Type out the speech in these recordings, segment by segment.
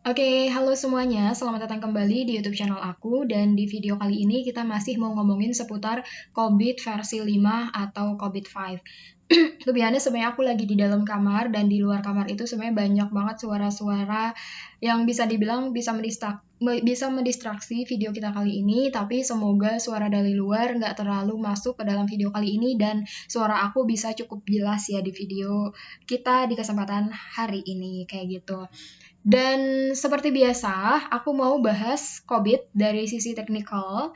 Oke, halo semuanya. Selamat datang kembali di YouTube channel aku. Dan di video kali ini kita masih mau ngomongin seputar COVID versi 5 atau COVID 5. Lebih aneh sebenarnya aku lagi di dalam kamar dan di luar kamar itu sebenarnya banyak banget suara-suara yang bisa dibilang bisa mendistraksi video kita kali ini. Tapi semoga suara dari luar nggak terlalu masuk ke dalam video kali ini dan suara aku bisa cukup jelas ya di video kita di kesempatan hari ini kayak gitu. Dan seperti biasa, aku mau bahas COVID dari sisi teknikal,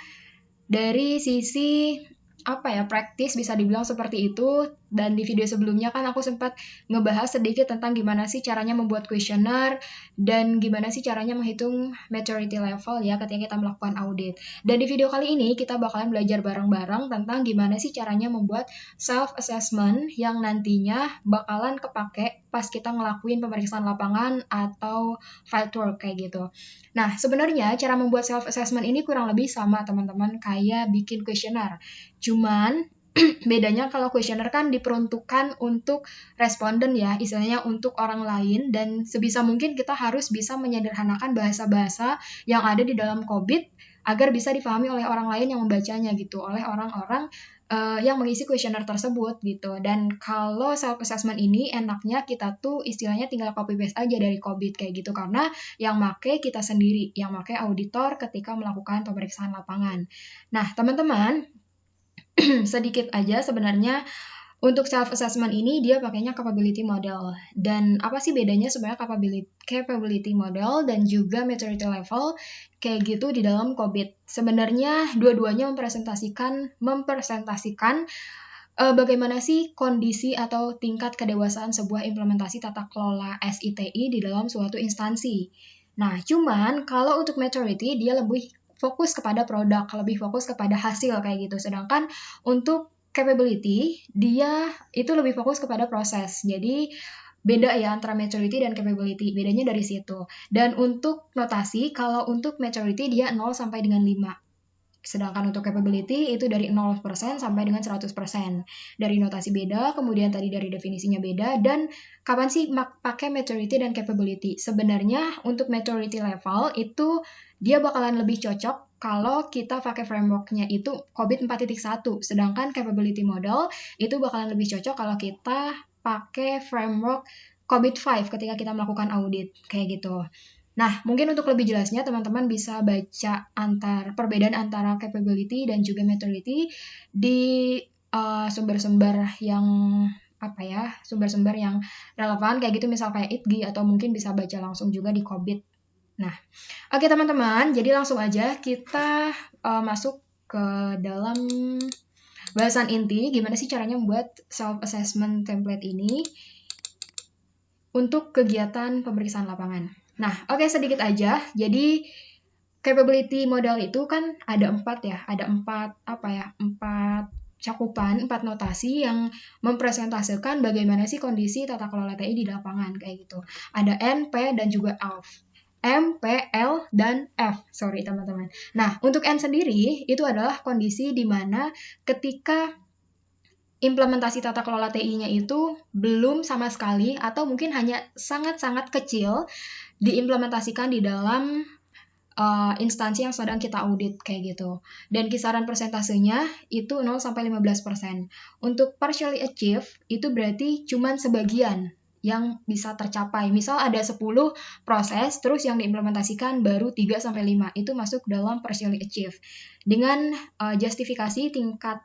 dari sisi praktis bisa dibilang seperti itu. Dan di video sebelumnya kan aku sempat ngebahas sedikit tentang gimana sih caranya membuat kuesioner dan gimana sih caranya menghitung maturity level ya ketika kita melakukan audit. Dan di video kali ini kita bakalan belajar bareng-bareng tentang gimana sih caranya membuat self assessment yang nantinya bakalan kepake pas kita ngelakuin pemeriksaan lapangan atau field work kayak gitu. Nah, sebenarnya cara membuat self assessment ini kurang lebih sama teman-teman kayak bikin kuesioner. Cuman bedanya kalau kuesioner kan diperuntukkan untuk responden ya, istilahnya untuk orang lain, dan sebisa mungkin kita harus bisa menyederhanakan bahasa-bahasa yang ada di dalam COVID agar bisa dipahami oleh orang lain yang membacanya gitu, oleh orang-orang yang mengisi kuesioner tersebut gitu. Dan kalau self assessment ini enaknya kita tuh istilahnya tinggal copy paste aja dari COVID kayak gitu, karena yang make kita sendiri, yang make auditor ketika melakukan pemeriksaan lapangan. Nah, teman-teman, sedikit aja sebenarnya untuk self assessment ini dia pakainya capability model. Dan apa sih bedanya sebenarnya capability model dan juga maturity level kayak gitu di dalam COVID? Sebenarnya dua-duanya mempresentasikan bagaimana sih kondisi atau tingkat kedewasaan sebuah implementasi tata kelola SITI di dalam suatu instansi. Nah, cuman kalau untuk maturity dia lebih fokus kepada produk, lebih fokus kepada hasil kayak gitu. Sedangkan untuk capability dia itu lebih fokus kepada proses. Jadi beda ya antara maturity dan capability. Bedanya dari situ. Dan untuk notasi, kalau untuk maturity dia 0 sampai dengan 5. Sedangkan untuk capability itu dari 0% sampai dengan 100%. Dari notasi beda, kemudian tadi dari definisinya beda, dan kapan sih pakai maturity dan capability? Sebenarnya untuk maturity level itu dia bakalan lebih cocok kalau kita pakai frameworknya itu COVID 4.1, sedangkan capability model itu bakalan lebih cocok kalau kita pakai framework COVID 5 ketika kita melakukan audit, kayak gitu. Nah, mungkin untuk lebih jelasnya teman-teman bisa baca perbedaan antara capability dan juga maturity di sumber-sumber yang sumber-sumber yang relevan kayak gitu, misal kayak ITGI, atau mungkin bisa baca langsung juga di COVID. Nah, oke teman-teman, jadi langsung aja kita masuk ke dalam bahasan inti, gimana sih caranya membuat self-assessment template ini untuk kegiatan pemeriksaan lapangan. Nah, oke, sedikit aja. Jadi capability model itu kan ada 4 ya, ada 4 cakupan, 4 notasi yang mempresentasikan bagaimana sih kondisi tata kelola TI di lapangan kayak gitu. Ada N, P, dan juga F. M, P, L, dan F. Sorry teman-teman. Nah, untuk N sendiri itu adalah kondisi di mana ketika implementasi tata kelola TI-nya itu belum sama sekali atau mungkin hanya sangat-sangat kecil diimplementasikan di dalam instansi yang sedang kita audit kayak gitu. Dan kisaran persentasenya itu 0 sampai 15%. Untuk partially achieve itu berarti cuman sebagian yang bisa tercapai. Misal ada 10 proses, terus yang diimplementasikan baru 3 sampai 5. Itu masuk dalam partially achieve. Dengan justifikasi tingkat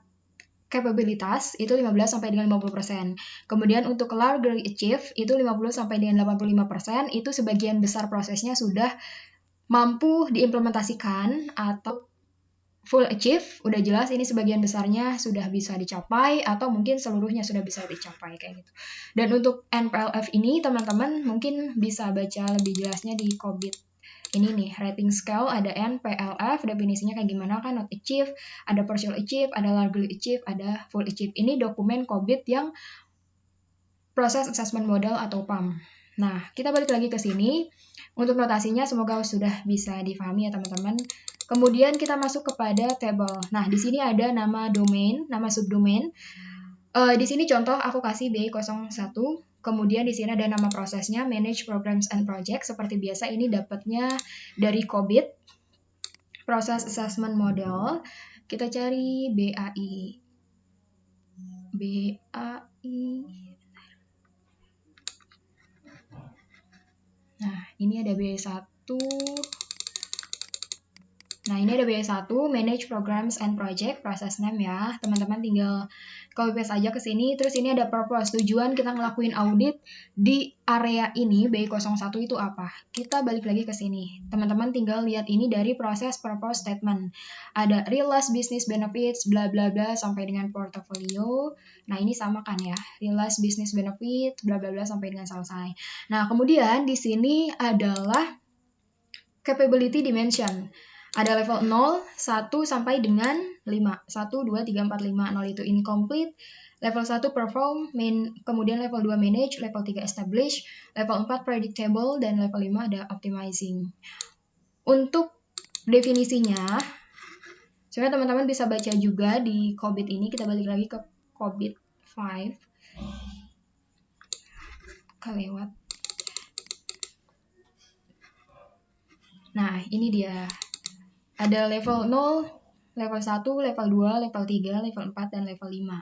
capabilitas itu 15 sampai dengan 50%. Kemudian untuk largely achieve itu 50 sampai dengan 85%, itu sebagian besar prosesnya sudah mampu diimplementasikan, atau full achieve udah jelas ini sebagian besarnya sudah bisa dicapai atau mungkin seluruhnya sudah bisa dicapai kayak gitu. Dan untuk NPLF ini teman-teman mungkin bisa baca lebih jelasnya di COVID ini nih, rating scale ada NPLF, definisinya kayak gimana kan, not achieve, ada partial achieve, ada largely achieve, ada full achieve. Ini dokumen COVID yang proses assessment model atau PAM. Nah, kita balik lagi ke sini. Untuk notasinya semoga sudah bisa difahami ya teman-teman. Kemudian kita masuk kepada table. Nah, di sini ada nama domain, nama subdomain. Di sini contoh aku kasih B01, Kemudian di sini ada nama prosesnya, Manage Programs and Project. Seperti biasa ini dapatnya dari COBIT, Process Assessment Model. Kita cari BAI. Nah, ini ada BAI 1. Nah, ini ada BA1, Manage Programs and Project, Process Name ya. Teman-teman tinggal copy paste aja ke sini. Terus ini ada purpose, tujuan kita ngelakuin audit di area ini, BI01 itu apa? Kita balik lagi ke sini. Teman-teman tinggal lihat ini dari proses purpose statement. Ada realize business benefits, bla bla bla, sampai dengan portfolio. Nah, ini sama kan ya, realize business benefit, bla bla bla, sampai dengan selesai. Nah, kemudian di sini adalah capability dimension. Ada level 0, 1 sampai dengan 5. 1, 2, 3, 4, 5. 0 itu incomplete. Level 1 perform, kemudian level 2 manage, level 3 establish, level 4 predictable, dan level 5 ada optimizing. Untuk definisinya, sebenarnya teman-teman bisa baca juga di COBIT ini. Kita balik lagi ke COBIT 5. Kelewat. Nah, ini dia. Ada level 0, level 1, level 2, level 3, level 4, dan level 5.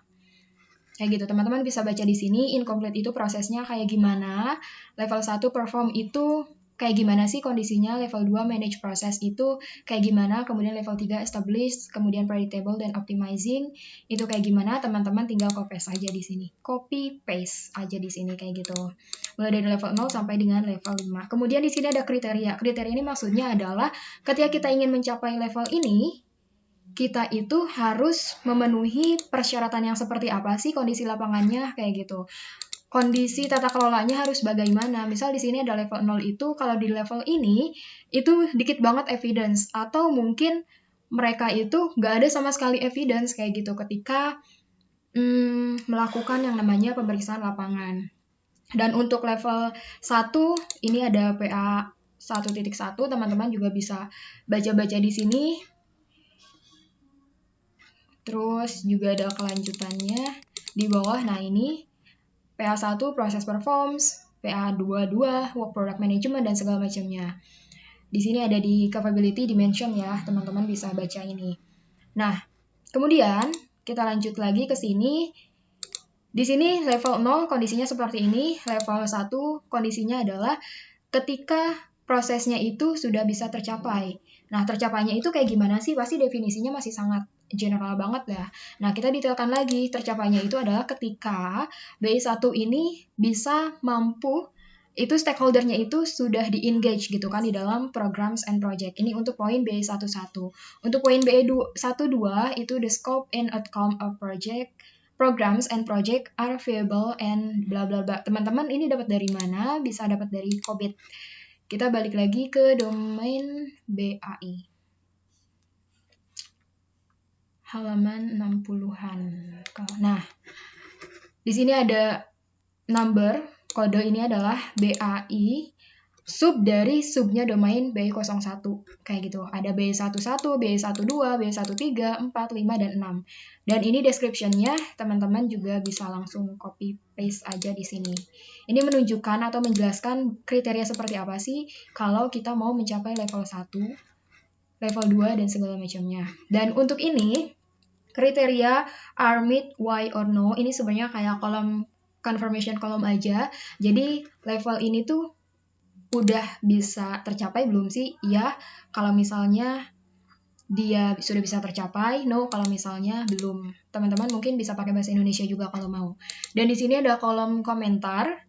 Kayak gitu, teman-teman bisa baca di sini, incomplete itu prosesnya kayak gimana, level 1 perform itu kayak gimana sih kondisinya, level 2 manage proses itu kayak gimana, kemudian level 3 establish, kemudian predictable dan optimizing, itu kayak gimana, teman-teman tinggal copy paste aja di sini. Copy paste aja di sini kayak gitu. Mulai dari level 0 sampai dengan level 5. Kemudian di sini ada kriteria. Kriteria ini maksudnya adalah ketika kita ingin mencapai level ini, kita itu harus memenuhi persyaratan yang seperti apa sih, kondisi lapangannya kayak gitu. Kondisi tata kelolanya harus bagaimana. Misal di sini ada level 0 itu, kalau di level ini itu dikit banget evidence, atau mungkin mereka itu nggak ada sama sekali evidence kayak gitu ketika melakukan yang namanya pemeriksaan lapangan. Dan untuk level 1 ini ada PA 1.1, teman-teman juga bisa baca-baca di sini. Terus juga ada kelanjutannya di bawah. Nah, ini PA1 Process Performs, PA22 Work Product Management, dan segala macamnya. Di sini ada di Capability Dimension ya, teman-teman bisa baca ini. Nah, kemudian kita lanjut lagi ke sini. Di sini level 0 kondisinya seperti ini, level 1 kondisinya adalah ketika prosesnya itu sudah bisa tercapai. Nah, tercapainya itu kayak gimana sih? Pasti definisinya masih sangat general banget ya. Nah, kita detailkan lagi. Tercapainya itu adalah ketika BI1 ini bisa mampu, itu stakeholder-nya itu sudah di-engage gitu kan di dalam programs and project. Ini untuk poin BI11. Untuk poin BI12 itu the scope and outcome of project, programs and project are viable and bla bla bla. Teman-teman ini dapat dari mana? Bisa dapat dari COBIT. Kita balik lagi ke domain BAI. Halaman 60-an. Nah, di sini ada number, kode ini adalah BAI, sub dari subnya domain BI01. Kayak gitu. Ada BI11, BI12, BI13, 4, 5, dan 6. Dan ini description-nya teman-teman juga bisa langsung copy paste aja di sini. Ini menunjukkan atau menjelaskan kriteria seperti apa sih kalau kita mau mencapai level 1, level 2, dan segala macamnya. Dan untuk ini, kriteria are meet, why or no, ini sebenarnya kayak kolom confirmation column aja. Jadi level ini tuh udah bisa tercapai belum sih? Iya, kalau misalnya dia sudah bisa tercapai, no kalau misalnya belum. Teman-teman mungkin bisa pakai bahasa Indonesia juga kalau mau. Dan di sini ada kolom komentar.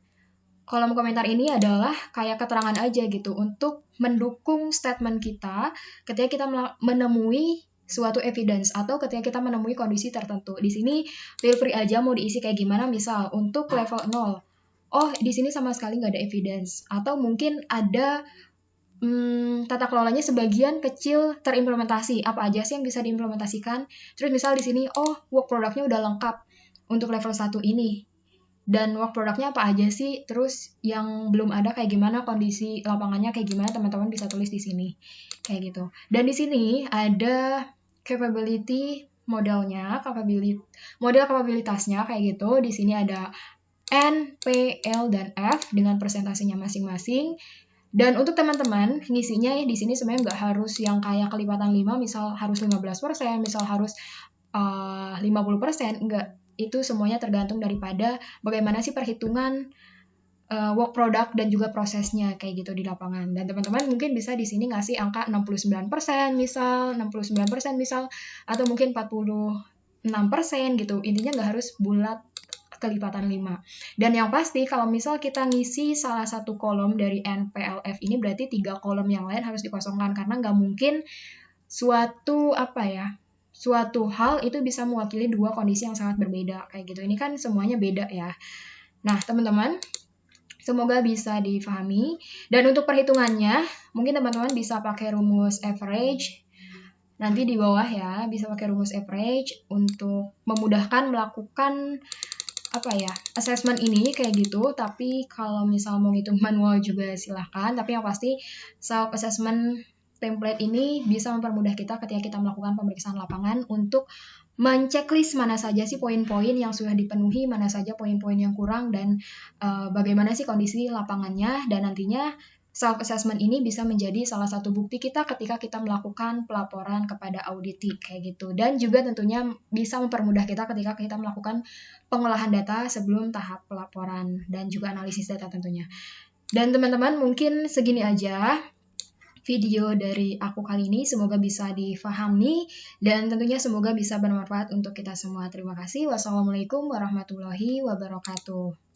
Kolom komentar ini adalah kayak keterangan aja gitu untuk mendukung statement kita ketika kita menemui suatu evidence atau ketika kita menemui kondisi tertentu. Di sini feel free aja mau diisi kayak gimana. Misal untuk level 0, oh di sini sama sekali nggak ada evidence, atau mungkin ada tata kelolanya sebagian kecil terimplementasi. Apa aja sih yang bisa diimplementasikan? Terus misal di sini, oh work produknya udah lengkap untuk level 1 ini. Dan work produknya apa aja sih? Terus yang belum ada kayak gimana, kondisi lapangannya kayak gimana, teman-teman bisa tulis di sini. Kayak gitu. Dan di sini ada capability modelnya, model kapabilitasnya kayak gitu. Di sini ada N, P, L, dan F dengan persentasenya masing-masing. Dan untuk teman-teman, ngisinya ya di sini sebenarnya nggak harus yang kayak kelipatan 5, misal harus 15%, misal harus 50%, enggak. Itu semuanya tergantung daripada bagaimana sih perhitungan work product dan juga prosesnya kayak gitu di lapangan. Dan teman-teman mungkin bisa di sini ngasih angka 69% misal, 69% misal, atau mungkin 46% gitu. Intinya nggak harus bulat kelipatan 5. Dan yang pasti kalau misal kita ngisi salah satu kolom dari NPLF ini berarti 3 kolom yang lain harus dikosongkan karena nggak mungkin suatu hal itu bisa mewakili dua kondisi yang sangat berbeda kayak gitu. Ini kan semuanya beda ya. Nah, teman-teman, semoga bisa difahami. Dan untuk perhitungannya, mungkin teman-teman bisa pakai rumus average. Nanti di bawah ya, bisa pakai rumus average untuk memudahkan melakukan assessment ini kayak gitu. Tapi kalau misal mau ngitung manual juga silahkan. Tapi yang pasti self assessment template ini bisa mempermudah kita ketika kita melakukan pemeriksaan lapangan untuk menceklis mana saja sih poin-poin yang sudah dipenuhi, mana saja poin-poin yang kurang, dan bagaimana sih kondisi lapangannya. Dan nantinya self-assessment ini bisa menjadi salah satu bukti kita ketika kita melakukan pelaporan kepada auditi kayak gitu. Dan juga tentunya bisa mempermudah kita ketika kita melakukan pengolahan data sebelum tahap pelaporan dan juga analisis data tentunya. Dan teman-teman mungkin segini aja video dari aku kali ini, semoga bisa difahami dan tentunya semoga bisa bermanfaat untuk kita semua. Terima kasih. Wassalamualaikum warahmatullahi wabarakatuh.